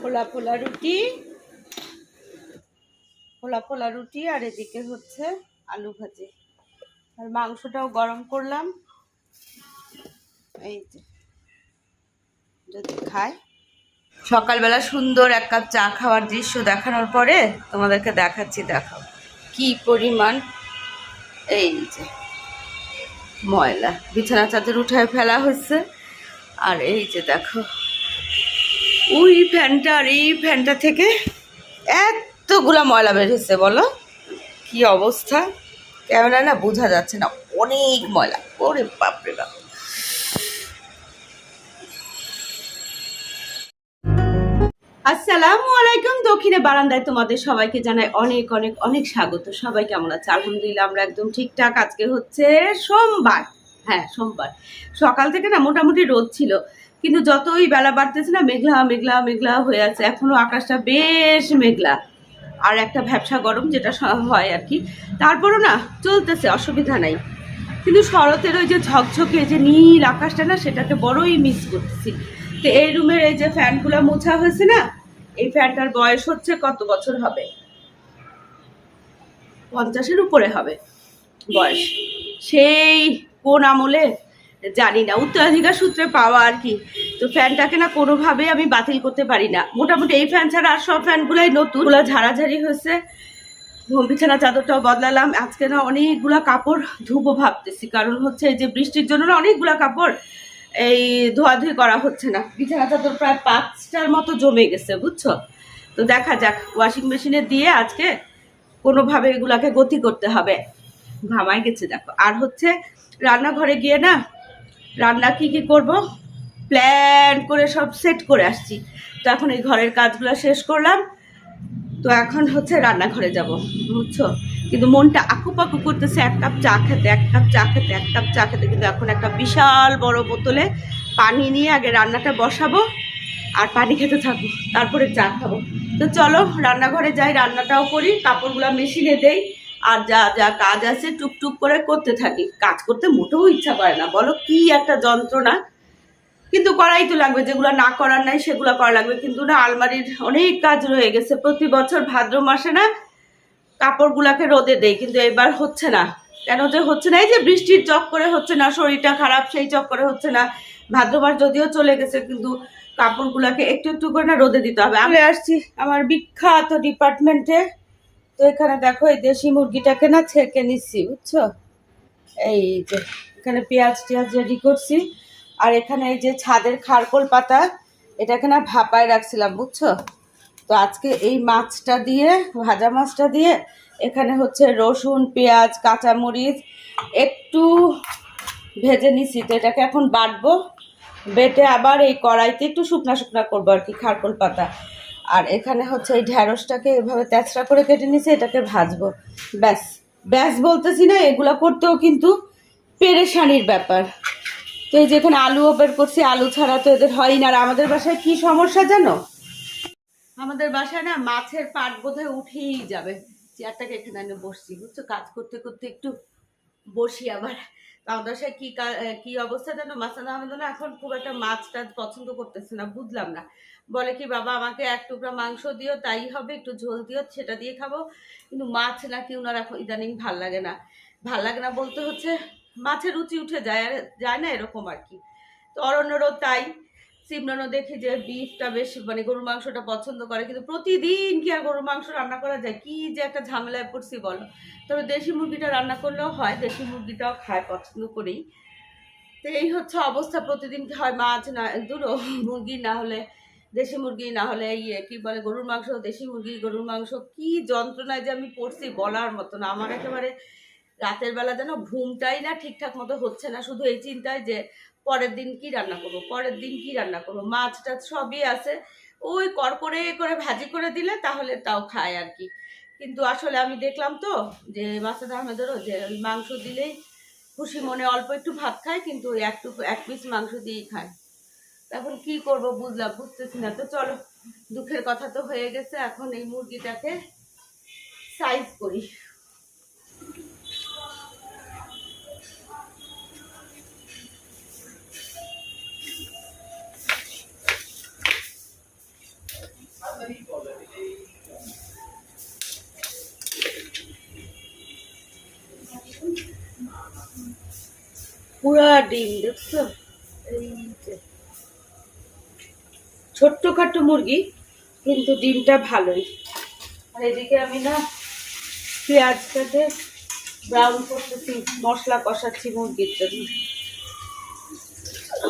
ফোলা ফোলা রুটি, ফোলা ফোলা রুটি, আর এদিকে হচ্ছে আলু ভাজি। আর মাংসটাও গরম করলাম। এই যে যদি খায়, সকালবেলা সুন্দর এক কাপ চা খাওয়ার দৃশ্য দেখানোর পরে তোমাদেরকে দেখাচ্ছি। দেখো কি পরিমাণ এই যে ময়লা, বিছানা চাদর উঠায় ফেলা হয়েছে। আর এই যে দেখো ওই ফ্যানটা আর এই ফ্যানটা থেকে এতগুলা ময়লা বের হচ্ছে, বলো কি অবস্থা। ক্যামেরা না বোঝা যাচ্ছে না, অনেক ময়লা। ওরে বাপরে বাপ। আসসালামু আলাইকুম। দক্ষিণে বারান্দায় তোমাদের সবাইকে জানাই অনেক অনেক অনেক স্বাগত। সবাই কেমন আছে? আলহামদুলিল্লাহ আমরা একদম ঠিকঠাক। আজকে হচ্ছে সোমবার, হ্যাঁ সোমবার। সকাল থেকে না মোটামুটি রোদ ছিল, কিন্তু যতই বেলা বাড়তেছে না মেঘলা মেঘলা মেঘলা হয়ে আছে। এখনো আকাশটা বেশ মেঘলা, আর একটা ভ্যাপসা গরম যেটা হয় আর কি। তারপরও না চলতেছে, অসুবিধা নাই। কিন্তু শরতের ওই যে ঝকঝকে যে নীল আকাশটা না, সেটাকে বড়ই মিস করতেছি। তো এই রুমের এই যে ফ্যানগুলো মোছা হয়েছে না, এই ফ্যানটার বয়স হচ্ছে কত বছর হবে, 50-এর উপরে হবে বয়স। সেই কোন আমলে জানি না, উত্তরাধিকার সূত্রে পাওয়া আর কি। তো ফ্যানটাকে না কোনোভাবে আমি বাতিল করতে পারি না। মোটামুটি এই ফ্যান ছাড়া আর সব ফ্যানগুলাই নতুন, ঝাড়াঝাড়ি হয়েছে। বিছানা চাদরটাও বদলালাম। আজকে না অনেকগুলা কাপড় ধুবো ভাবতেছি, কারণ হচ্ছে এই যে বৃষ্টির জন্য না অনেকগুলা কাপড় এই ধোয়াধুয়ি করা হচ্ছে না। বিছানা চাদর প্রায় 5টার মতো জমে গেছে, বুঝছো। তো দেখা যাক, ওয়াশিং মেশিনে দিয়ে আজকে কোনোভাবে এগুলাকে গতি করতে হবে। ঘামাই গেছে দেখো। আর হচ্ছে রান্নাঘরে গিয়ে না রান্না কি করব প্ল্যান করে সব সেট করে আসছি। তো এখন এই ঘরের কাজগুলো শেষ করলাম, তো এখন হচ্ছে রান্নাঘরে যাব, বুঝছো। কিন্তু মনটা আকুপাকু করতেছে এক কাপ চা খেতে, এক কাপ চা খেতে, এক কাপ চা খেতে। কিন্তু এখন একটা বিশাল বড় বোতলে পানি নিয়ে আগে রান্নাটা বসাবো আর পানি খেতে থাকবো, তারপরে চা খাবো। তো চলো রান্নাঘরে যাই, রান্নাটাও করি, কাপড়গুলো মেশিনে দেই, আর যা যা কাজ আছে টুকটুক করে করতে থাকি। কাজ করতে মোটেও ইচ্ছা করে না, বলো কি একটা যন্ত্রণা। কিন্তু করাই তো লাগবে, যেগুলো না করার নাই সেগুলো করা লাগবে। কিন্তু না আলমারির অনেক কাজ রয়ে গেছে। প্রতি বছর ভাদ্র মাসে না কাপড়গুলাকে রোদে দেই, কিন্তু এবার হচ্ছে না। কেন যে হচ্ছে না, এই যে বৃষ্টির চক্করে হচ্ছে না, শরীরটা খারাপ সেই চক্করে হচ্ছে না। ভাদ্র মাস যদিও চলে গেছে, কিন্তু কাপড়গুলাকে একটু একটু করে না রোদে দিতে হবে। আমি আসছি আমার বিখ্যাত ডিপার্টমেন্টে। তো এখানে দেখো এই দেশি মুরগিটাকে না ছেঁকে নিচ্ছি, বুঝছো। এই যে এখানে পেঁয়াজ টিয়াজ রেডি করছি। আর এখানে এই যে ছাদের খারকোল পাতা, এটাকে না ভাপায় রাখছিলাম, বুঝছো। তো আজকে এই মাছটা দিয়ে, ভাজা মাছটা দিয়ে এখানে হচ্ছে রসুন পেঁয়াজ কাঁচামরিচ একটু ভেজে নিছি। তো এটাকে এখন বাটবো, বেটে আবার এই কড়াইতে একটু শুকনা শুকনা করবো আর কি, খারকোল পাতা। আর এখানে হচ্ছে এই ঢ্যাঁড়সটাকে এভাবে তেঁচড়া করে কেটে নিছি, এটাকে ভাজবো। ব্যাস ব্যাস বলতেছি না, এগুলো করতেও কিন্তু পেরেশানির ব্যাপার। তো এই যে এখানে আলুও বের করছি, আলু ছাড়া তো এদের হয় না। আর আমাদের বাসায় কি সমস্যা জানো, আমাদের বাসায় না মাছের পাট বোধহয় উঠেই যাবে। চেয়ারটাকে এখানে এনে বসছি, বুঝছো, কাজ করতে করতে একটু বসি আবার। আমাদের বাসায় কি অবস্থা জানো, মাসান আহমেদ না এখন খুব একটা মাছ টাছ পছন্দ করতেছে না, বুঝলাম না। বলে কি বাবা আমাকে এক টুকরা মাংস দিও, তাই হবে, একটু ঝোল দিও, সেটা দিয়ে খাবো। কিন্তু মাছ নাকি ওনার এখন ইদানিং ভাল লাগে না। ভাল লাগে না বলতে হচ্ছে মাছের রুচি উঠে যায়, আর যায় না এরকম আর কি। তো অরণ্যরও তাই। সিমরানও দেখি যে বিফটা বেশ মানে গরুর মাংসটা পছন্দ করে, কিন্তু প্রতিদিন কি আর গরুর মাংস রান্না করা যায়, কি যে একটা ঝামেলায় পড়ছি বলো। তবে দেশি মুরগিটা রান্না করলেও হয়, দেশি মুরগিটাও খায় পছন্দ করেই। তো এই হচ্ছে অবস্থা, প্রতিদিন কি হয় মাছ না দুটো মুরগি, না হলে দেশি মুরগি, না হলে ইয়ে কি বলে গরুর মাংস, দেশি মুরগি গরুর মাংস। কি যন্ত্রণায় যে আমি পড়ছি বলার মতো না। আমার একেবারে রাতের বেলা যেন ঘুমটাই না ঠিকঠাক মতো হচ্ছে না, শুধু এই চিন্তায় যে পরের দিন কি রান্না করবো, পরের দিন কি রান্না করবো। মাছ টাছ সবই আছে, ওই করকরে করে ভাজি করে দিলে তাহলে তাও খায় আর কি। কিন্তু আসলে আমি দেখলাম তো যে মাসুদ আহমেদেরও যে ওই মাংস দিলেই খুশি মনে অল্প একটু ভাত খায়, কিন্তু ওই এক পিস মাংস দিয়েই খায়। এখন কি করব বুঝতেছি না। তো চলো, দুঃখের কথা তো হয়ে গেছে, এখন এই মুরগিটাকে সাইজ করি। পুরা ডিম দেখছো, এই যে ছোট্টখাট্টো মুরগি কিন্তু ডিমটা ভালোই। আর এদিকে আমি না পেঁয়াজটাকে ব্রাউন করতেছি, মশলা কষাচ্ছি মুরগির জন্য।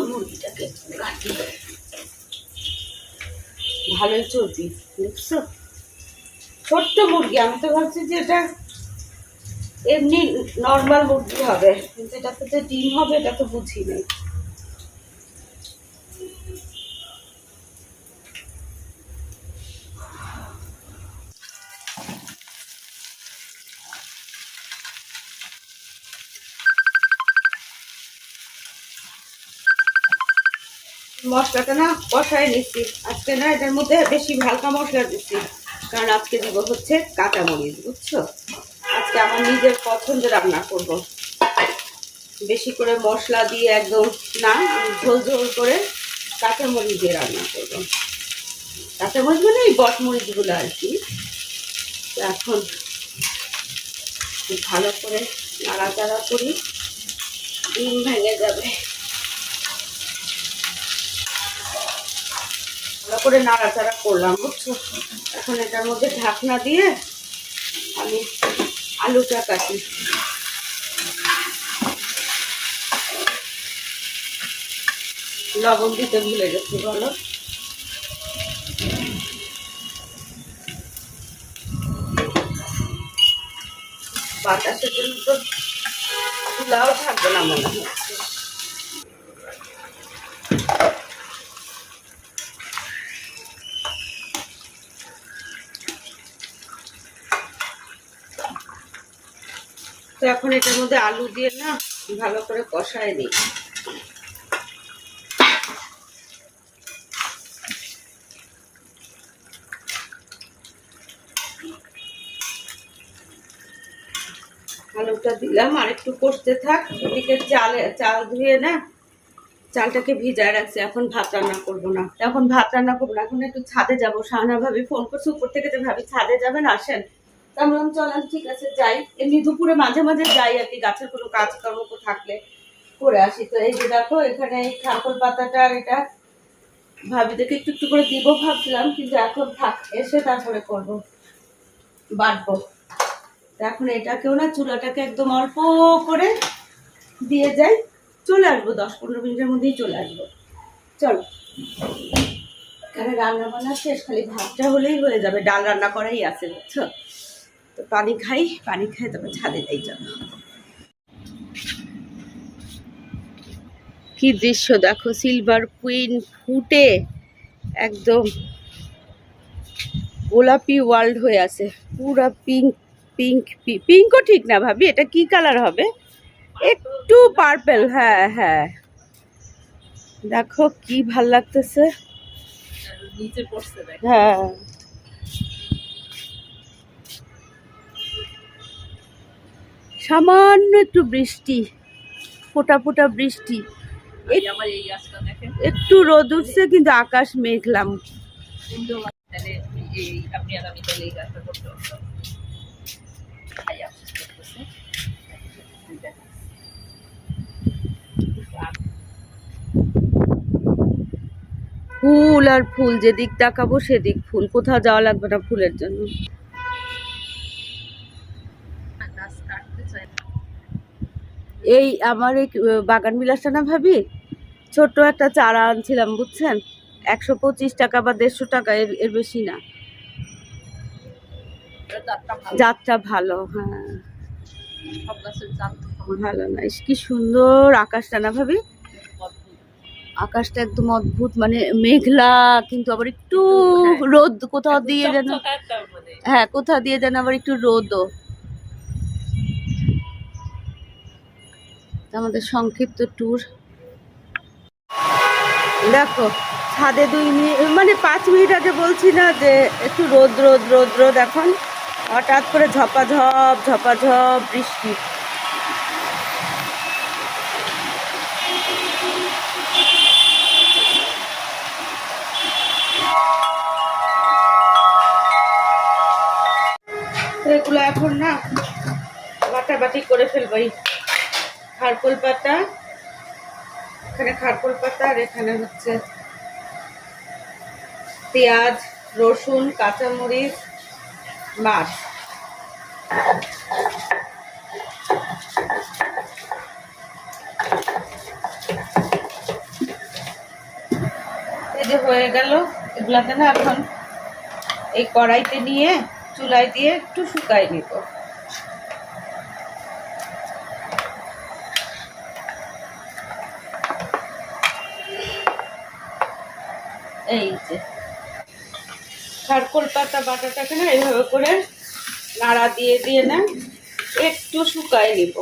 মুরগিটাকে কাটি, ভালোই চর্বি দেখছো, ছোট্ট মুরগি। আমি তো ভাবছি যে এটা এমনি নর্মাল মুরগি হবে, কিন্তু এটাতে যে ডিম হবে এটা তো বুঝি নাই। মশলাটা না কষায় নিচ্ছি আজকে, না এটার মধ্যে বেশি হালকা মশলা দিচ্ছি, কারণ আজকে দিব হচ্ছে কাঁচামরিচ, বুঝছো। আজকে আমার নিজের পছন্দের রান্না করব, বেশি করে মশলা দিয়ে একদম না, ঝোল ঝোল করে কাঁচামরিচ দিয়ে রান্না করব। কাঁচামরিচ মানে এই বটমরিচগুলো আর কি। এখন ভালো করে নাড়াচাড়া করি, ডিম ভেঙে যাবে। ভালো করে নাড়াচাড়া করলাম, বুঝছো। এখন এটার মধ্যে ঢাকনা দিয়ে আমি আলুটা কাটি। লবণ দিতে ভুলে গেছি, বলো। বাতাসের জন্য তো চুলাও থাকবে না মনে হচ্ছে। তো এখন এটার মধ্যে আলু দিয়ে না ভালো করে কষায় দিই। আলুটা দিলাম, আর একটু কষতে থাক। এদিকে চাল ধুয়ে না চালটাকে ভিজায় রাখছি, এখন ভাত রান্না করবো না, এখন ভাত রান্না করবো না, এখন একটু ছাদে যাবো। শাহানা ভাবি ফোন করছে উপর থেকে যে ভাবি ছাদে যাবেন, আসেন। তা বললাম চলেন, ঠিক আছে যাই। এমনি দুপুরে মাঝে মাঝে যাই আর কি, গাছের কোনো কাজকর্ম থাকলে করে আসি। তো এই যে দেখো এখানে এই খারকল পাতাটা, এটা ভাবিদেরকে একটু একটু করে দিব ভাবছিলাম, কিন্তু এখন থাক, এসে তারপরে করবো, বাটবো। এখন এটাকেও না চুলাটাকে একদম অল্প করে দিয়ে যাই, চলে আসবো 10-15 মিনিটের মধ্যেই চলে আসবো। চলো, এখানে রান্না বান্না শেষ, খালি ভাতটা হলেই হয়ে যাবে, ডাল রান্না করাই আছে, বুঝছো। তো পানি খাই, পানি খাই তারপর ছাদে যাই। চলো, কি দৃশ্য দেখো, সিলভার কুইন ফুটে একদম গোলাপি ওয়ার্ল্ড হয়ে আছে, পুরা পিঙ্ক পিঙ্ক। পিঙ্কও ঠিক না ভাবি, এটা কি কালার হবে, একটু পার্পেল। হ্যাঁ হ্যাঁ, দেখো কি ভাল লাগতেছে, নিচে পড়ছে। হ্যাঁ, সামান্য একটু বৃষ্টি, ফোটা ফোটা বৃষ্টি, একটু রোদ উঠছে, কিন্তু আকাশ মেঘলাম। ফুল আর ফুল, যেদিক তাকাবো সেদিক ফুল, কোথাও যাওয়া লাগবে না ফুলের জন্য। এই আমার এই বাগান বিলাসটা না ভাবি, ছোট্ট একটা চারা আনছিলাম, বুঝছেন, 125 টাকা বা 150 টাকা, এর বেশি না। জাতটা ভালো, হ্যাঁ, সব গাছের জাত ভালো না। কি সুন্দর আকাশটা না ভাবি, আকাশটা একদম অদ্ভুত, মানে মেঘলা, কিন্তু আবার একটু রোদ কোথাও দিয়ে যেন, হ্যাঁ কোথাও দিয়ে যেন আবার একটু রোদও। আমাদের সংক্ষিপ্ত ট্যুর দেখো, ছাদে 2 মিনিট মানে 5 মিনিট আগে বলছি না যে একটু রোদ রোদ রোদ রোদ, এখন হঠাৎ করে ঝপাঝপ ঝপাঝপ বৃষ্টি। এগুলো এখন না বাটাবাটি করে ফেলবো, খারকল পাতা এখানে খারকোল পাতা আর এখানে হচ্ছে পেঁয়াজ, রসুন, কাঁচামরিচ, মাছ। এই যে হয়ে গেল, এগুলাতে না এখন এই কড়াইতে নিয়ে চুলায় দিয়ে একটু শুকাই নিব। এই যে খারকোল পাতা বাটাটাকে না এইভাবে করে নাড়া দিয়ে দিয়ে না একটু শুকাই নিব।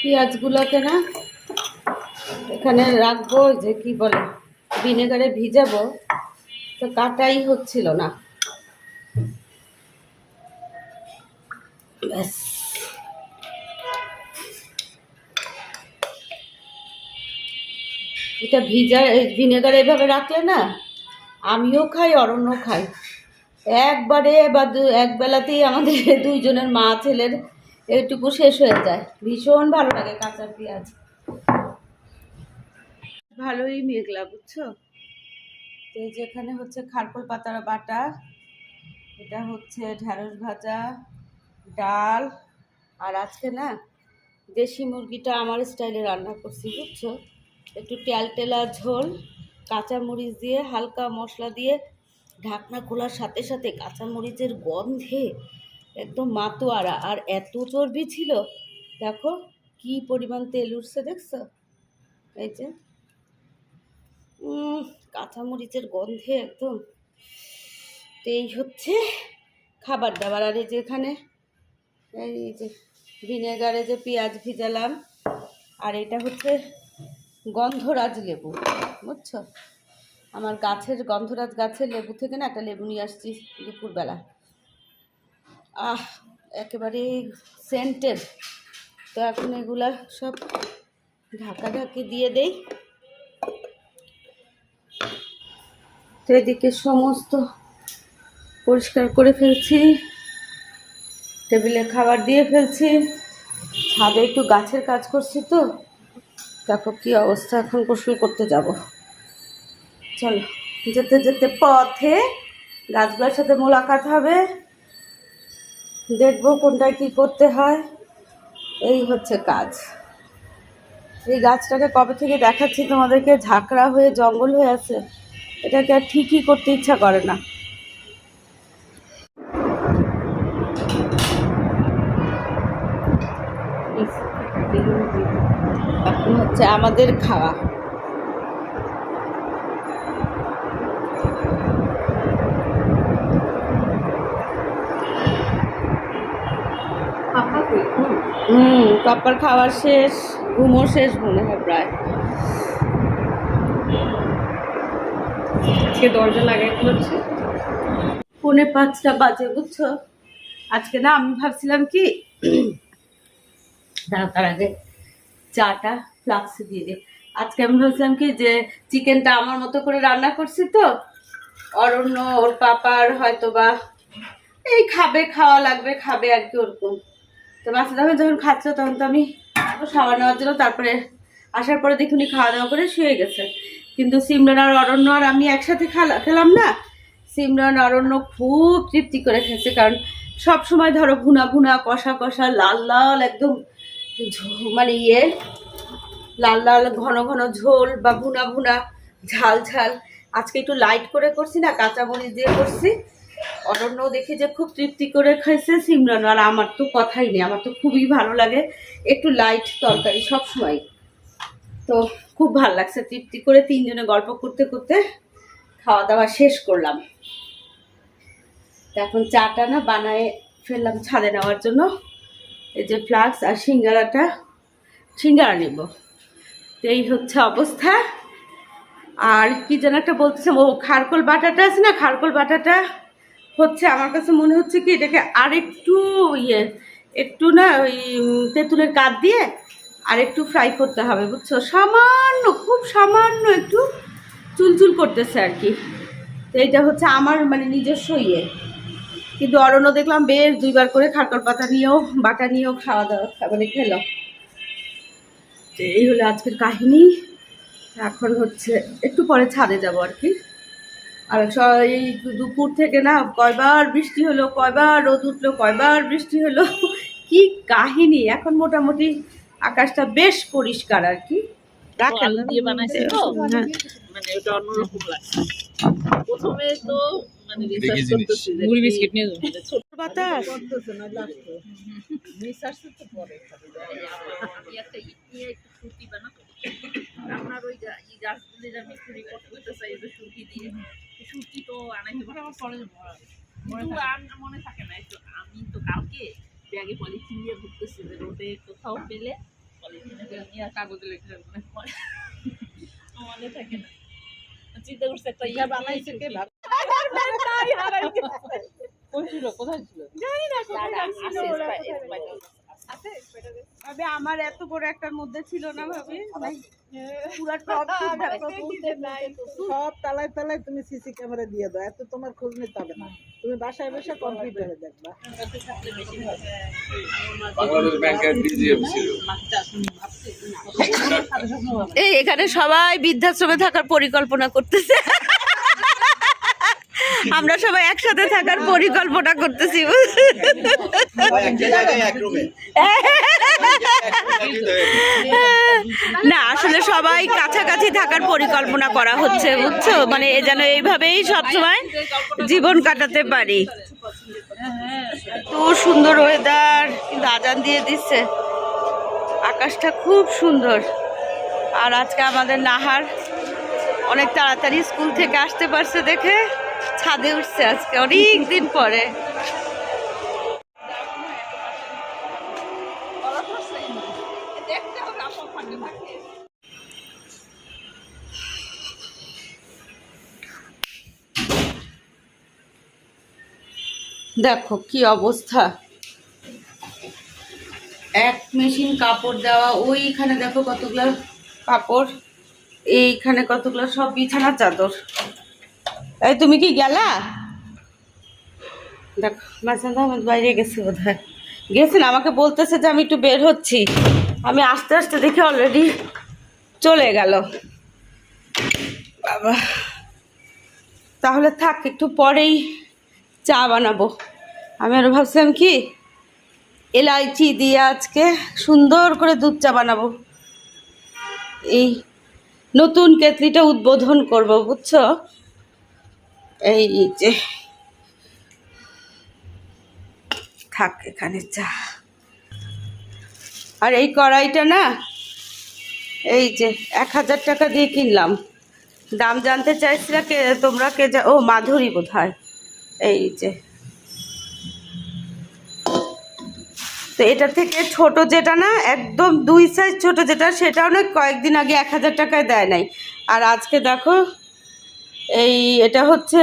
পেঁয়াজগুলোকে না এখানে রাখবো, যে কি বলে ভিনেগারে ভিজাবো, তো কাটাই হচ্ছিল না। ব্যাস, এটা ভিনেগারে এভাবে রাখলে না আমিও খাই, অরণ্য খাই, একবারে বা এক বেলাতেই আমাদের দুইজনের মা ছেলের এইটুকু শেষ হয়ে যায়। ভীষণ ভালো লাগে কাঁচা পেঁয়াজ। ভালোই মেঘলা, বুঝছো? তো এই যে এখানে হচ্ছে খারকোল পাতার বাটা, এটা হচ্ছে ঢেঁড়স ভাজা, ডাল, আর আজকে না দেশি মুরগিটা আমার স্টাইলে রান্না করছি, বুঝছো? একটু টেলটেলা ঝোল, কাঁচামরিচ দিয়ে হালকা মশলা দিয়ে ঢাকনা খোলার সাথে সাথে কাঁচামরিচের গন্ধে একদম মাতোয়ারা। আর এত চর্বি ছিল, দেখো কি পরিমাণ তেল উঠছে, দেখছো? এই যে কাঁচামরিচের গন্ধে একদম। তো এই হচ্ছে খাবার দাবার। আর এই যে এখানে এই যে ভিনেগারে যে পেঁয়াজ ভিজালাম, আর এটা হচ্ছে গন্ধরাজ লেবু, বুঝছো? আমার গাছের গন্ধরাজ গাছের লেবু থেকে না একটা লেবু নিয়ে আসছি দুপুরবেলা। একেবারে সেন্টেড। তো এখন এগুলা সব ঢাকি দিয়ে দেই। তো এদিকে সমস্ত পরিষ্কার করে ফেলছি, টেবিলে খাবার দিয়ে ফেলছি, ছাদে একটু গাছের কাজ করছি। তো দেখো কি অবস্থা, এখন গোসল করতে যাব। চলো, যেতে যেতে পথে গাছগুলোর সাথে মোলাকাত হবে, দেখবো কোনটায় কি করতে হয়। এই হচ্ছে কাজ। এই গাছটাকে কবে থেকে দেখাচ্ছি তোমাদেরকে, ঝাঁকড়া হয়ে জঙ্গল হয়ে আছে, এটাকে আর ঠিকই করতে ইচ্ছা করে না। এখন হচ্ছে আমাদের খাওয়া। পাপার খাওয়ার শেষ, ঘুমও শেষ মনে হয় প্রায়। আজকে দরজা লাগাই হচ্ছে 4:45 বাজে, বুঝছো? আজকে না আমি ভাবছিলাম কি তার আগে চাটা ফ্লাক্সে দিয়ে দিই। আজকে আমি ভাবছিলাম কি যে চিকেনটা আমার মতো করে রান্না করছি, তো অরণ্য ওর পাপার হয়তো বা এই খাওয়া লাগবে খাবে আর কি, ওরকম। তো বাচ্চাটা যখন খাচ্ছে তখন তো আমি খাওয়া নেওয়ার জন্য, তারপরে আসার পরে দেখুনি খাওয়া দাওয়া করে শুয়ে গেছে। কিন্তু সিমরান আর অরণ্য আর আমি একসাথে খেলাম না। সিমরান অরণ্য খুব তৃপ্তি করে খেয়েছে, কারণ সব সময় ধরো ভুনা ভুনা কষা কষা লাল লাল একদম মানে লাল লাল ঘন ঘন ঝোল বা ভুনা ভুনা ঝাল ঝাল। আজকে একটু লাইট করে করছি না, কাঁচামরিচ দিয়ে করছি। অরণ্য দেখে যে খুব তৃপ্তি করে খাইছে, সিমরান আর আমার তো কথাই নেই, আমার তো খুবই ভালো লাগে একটু লাইট তরকারি সব সময়। তো খুব ভালো লাগছে, তৃপ্তি করে তিনজনে গল্প করতে করতে খাওয়া দাওয়া শেষ করলাম। তো এখন চাটা না বানায় ফেললাম ছাদে নেওয়ার জন্য। এই যে ফ্লাক্স আর সিঙ্গারা নেব। তো এই হচ্ছে অবস্থা। আর কি যেন একটা বলতেছে, ও খারকোল বাটাটা আছে না, খারকোল বাটাটা হচ্ছে আমার কাছে মনে হচ্ছে কি এটাকে আরেকটু একটু না ওই তেঁতুলের কাঠ দিয়ে আর একটু ফ্রাই করতে হবে, বুঝছো? সামান্য, খুব সামান্য একটু চুলচুল করতেছে আর কি। তো এইটা হচ্ছে আমার মানে নিজস্ব ইয়ে। কিন্তু অরণ্য দেখলাম বেশ 2বার করে খারকর পাতা নিয়েও বাটা নিয়েও খাওয়া দাওয়া মানে খেলো। তো এই হলো আজকের কাহিনী। এখন হচ্ছে একটু পরে ছাদে যাব আর কি। আর এই দুপুর থেকে না কয়বার বৃষ্টি হলো, কয়বার রোদ উঠলো, কয়বার বৃষ্টি হলো, কি কাহিনী। এখন মোটামুটি আকাশটা বেশ পরিষ্কার আর কি। রাখেন দিয়ে বানাইছে তো মানে ওটা অন্যরকম লাগছে। প্রথমে তো মানে রিসার্চ করতেছি যে মুড়ি বিস্কিট নিয়ে যাও ছোট বাতাস করতেছ না লাস্টে রিসার্চ তো পরে আমি একটা ইট নিয়ে একটু ফুটি বানাবো। আপনার ওই গাছগুলি আমি একটু রিপোর্ট করতে চাই যে সুটি দিয়ে সুটি তো আনাইতে পারে আমার পরে মনে থাকে না। একটু আমি তো কালকে ব্যাগে পলিথিন দিয়ে ঘুরতেছি যে রোদে কোথাও পেলে পলিথিনে নিয়ে কাগজে লিখে মনে থাকে না। চিন্তা করছে একটা ইয়া বানাইছে কে ভাব কোথায় ছিল জানি না ভাবে আমার এত বড় একটার মধ্যে ছিল না ভাবে সব তালায় তালায় তুমি সিসি ক্যামেরা দিয়ে দাও, এত তোমার খোঁজ নিতে হবে না। তুমি বাসায় বসে কম্পিউটারে দেখবা। এই এখানে সবাই বৃদ্ধাশ্রমে থাকার পরিকল্পনা করতেছে। আমরা সবাই একসাথে থাকার পরিকল্পনা করতেছি। না আসলে সবাই কাছাকাছি থাকার পরিকল্পনা করা হচ্ছে বুঝছো, মানে যেন এইভাবেই সবসময় জীবন কাটাতে পারি। তো সুন্দর ওয়েদার, কিন্তু আজান দিয়ে দিচ্ছে। আকাশটা খুব সুন্দর। আর আজকে আমাদের নাহার অনেক তাড়াতাড়ি স্কুল থেকে আসতে পারছে দেখে ছাদে উঠছে আজকে অনেক দিন পরে। দেখো কি অবস্থা, এক মেশিন কাপড় দেওয়া। ওইখানে দেখো কতগুলো কাপড়, এইখানে কতগুলো সব বিছানার চাদর। এই তুমি কি গেলা? দেখো মাসান আহমেদ বাইরে গেছে বোধ হয়, গেছেন আমাকে বলতেছে যে আমি একটু বের হচ্ছি। আমি আস্তে আস্তে দেখে অলরেডি চলে গেল। বাবা তাহলে থাক, একটু পরেই চা বানাবো। আমি আরো ভাবছিলাম কি এলাইচি দিয়ে আজকে সুন্দর করে দুধ চা বানাবো। এই নতুন কেতলিটা উদ্বোধন করব বুঝছো। এই যে থাক এখানে চা। আর এই কড়াইটা না এই যে 1000 টাকা দিয়ে কিনলাম। দাম জানতে চাইছিলা কে তোমরা, কে ও মাধুরী বোধ হয়। এই যে তো এটা থেকে ছোট যেটা না একদম 2 সাইজ ছোট যেটা, সেটাও না কয়েকদিন আগে 1000 টাকায় দেয় নাই। আর আজকে দেখো এই এটা হচ্ছে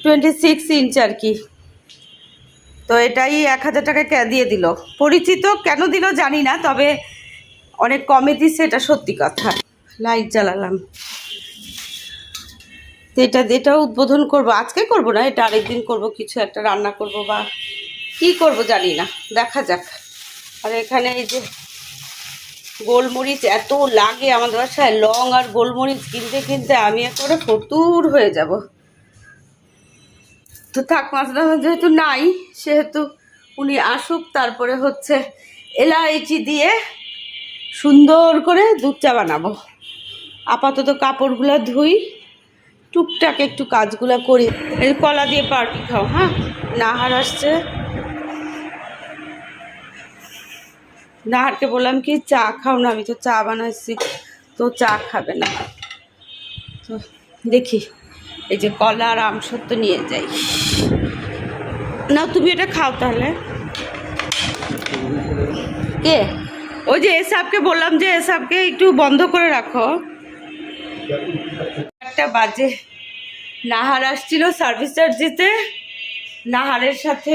26 ইঞ্চ আর কি। তো এটাই 1000 টাকায় দিয়ে দিল। পরিচিত কেন দিল জানি না, তবে অনেক কমে দিচ্ছে, এটা সত্যি কথা। লাইট জ্বালালাম। তো এটাও উদ্বোধন করব, আজকে করব না, এটা আরেকদিন করব। কিছু একটা রান্না করব বা কি করব জানি না, দেখা যাক। আর এখানে এই যে গোলমরিচ এত লাগে আমাদের বাসায়, লং আর গোলমরিচ কিনতে কিনতে আমি একেবারে ফতুর হয়ে যাব। তো থাক, মাছটা যেহেতু নাই সেহেতু উনি আসুক, তারপরে হচ্ছে এলাইচি দিয়ে সুন্দর করে দুধ চা বানাবো। আপাতত কাপড়গুলো ধুই, টুকটাক একটু কাজগুলো করি। এই কলা দিয়ে পাউরুটি খাও। হ্যাঁ নাহার আসছে, নাহারকে বললাম কি চা খাও না, আমি তো চা বানাইছি, তো চা খাবে না। তো দেখি এই যে কলা আর আমসত্ত্ব নিয়ে যাই। না তুমি এটা খাও তাহলে। কে ওই যে এসবকে বললাম যে এসবকে একটু বন্ধ করে রাখো। 1টা বাজে। নাহার আসছিল সার্ভিস চার্জ দিতে। নাহারের সাথে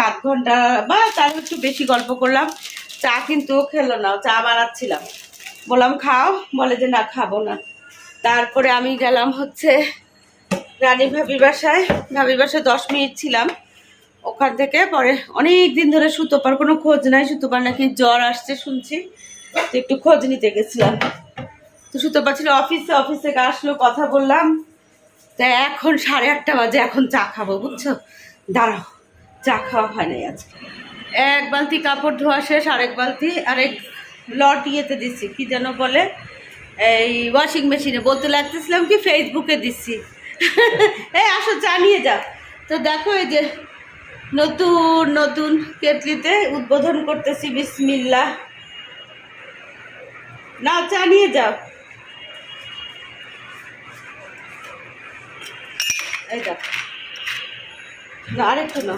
8 ঘন্টা বা তার একটু বেশি গল্প করলাম। চা কিন্তু খেলো না, চা বানাচ্ছিলাম, বললাম খাও, বলে যে না খাবো না। তারপরে আমি গেলাম হচ্ছে রানী ভাবির বাসায়। 10 মিনিট ছিলাম। ওখান থেকে পরে অনেক দিন ধরে সুতোপার কোনো খোঁজ নাই। সুতোপার নাকি জ্বর আসছে শুনছি, তো একটু খোঁজ নিতে গেছিলাম। তো সুতোপা ছিল অফিস থেকে আসলো, কথা বললাম। তা এখন 8:30 বাজে, এখন চা খাবো বুঝছো। দাঁড়াও, চা খাওয়া হয় নাই আজকে। 1 বালতি কাপড় ধোয়া শেষ, আরেক বালতি আরেক লট ইয়েতে দিচ্ছি, কি যেন বলে, এই ওয়াশিং মেশিনে। বলতে লাগতেছিলাম কি ফেসবুকে দিচ্ছি। এই আসো চা নিয়ে যাও। তো দেখো এই যে নতুন নতুন কেটলিতে উদ্বোধন করতেছি, বিসমিল্লাহ। না চা নিয়ে যাও। এই দেখো, না আরেকটু না,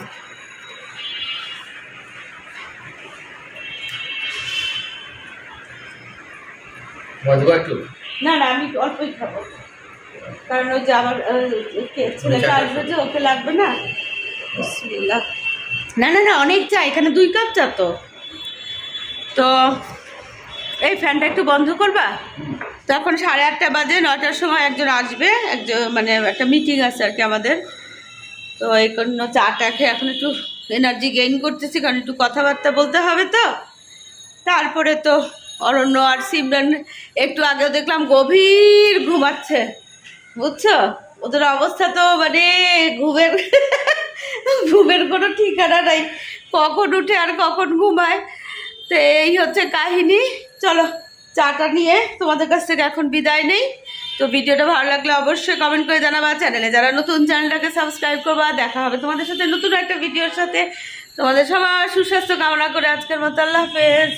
না না আমি অল্পই খাবো, কারণ ওই যে আমার ছেলেটা আসবে যে, ওকে লাগবে না। বিসমিল্লাহ। না না না অনেক চা, এখানে 2 কাপ চা। তো এই ফ্যানটা একটু বন্ধ করবা। তখন 8:30 বাজে, 9টার সময় একজন আসবে, একজন মানে একটা মিটিং আছে আর কি আমাদের। তো এই জন্য চাটা খেয়ে এখন একটু এনার্জি গেইন করতেছি, কারণ একটু কথাবার্তা বলতে হবে। তো তারপরে তো অরণ্য আর সিমরান একটু আগেও দেখলাম গভীর ঘুমাচ্ছে বুঝছো। ওদের অবস্থা তো মানে ঘুমের ঘুমের কোনো ঠিকানা নাই, কখন উঠে আর কখন ঘুমায়। তো এই হচ্ছে কাহিনী। চলো চাটা নিয়ে তোমাদের কাছ থেকে এখন বিদায় নেই। তো ভিডিওটা ভালো লাগলে অবশ্যই কমেন্ট করে জানাবা, চ্যানেলে যারা নতুন চ্যানেলটাকে সাবস্ক্রাইব করবা। দেখা হবে তোমাদের সাথে নতুন একটা ভিডিওর সাথে। তোমাদের সবার সুস্বাস্থ্য কামনা করে আজকের মতো আল্লাহ হাফেজ।